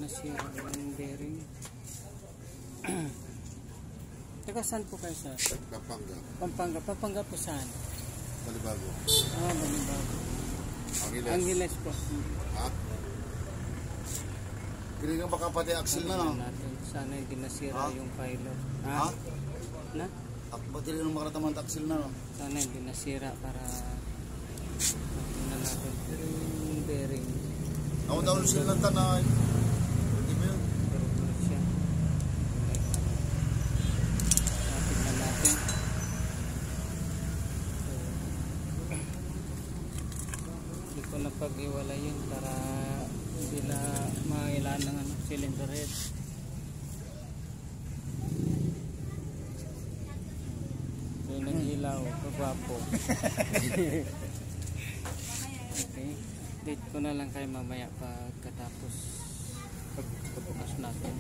nasira yung bearing. Taga saan po kayo, sir? Pampanga. Pampanga. Pampanga po saan? Balibago. Ah, Balibago. Angeles. Angeles po. Ha? Pili nga baka pati axle na, no? Natin. Sana hindi nasira yung pylon. Ha? Na? Pati rin ang makaratamang axle na, no? Sana hindi nasira para tingnan natin. Pero yung bearing. Ako daw sila ng tanay. Hindi mo yun. Pero tulad siya. Tingnan natin. Hindi ko napag-iwala yun para hindi na mailan ng cylinder head. So yung nag-ilaw, kagwapo. Okay, date ko na lang kayo mamaya pagkatapos pagbukas natin.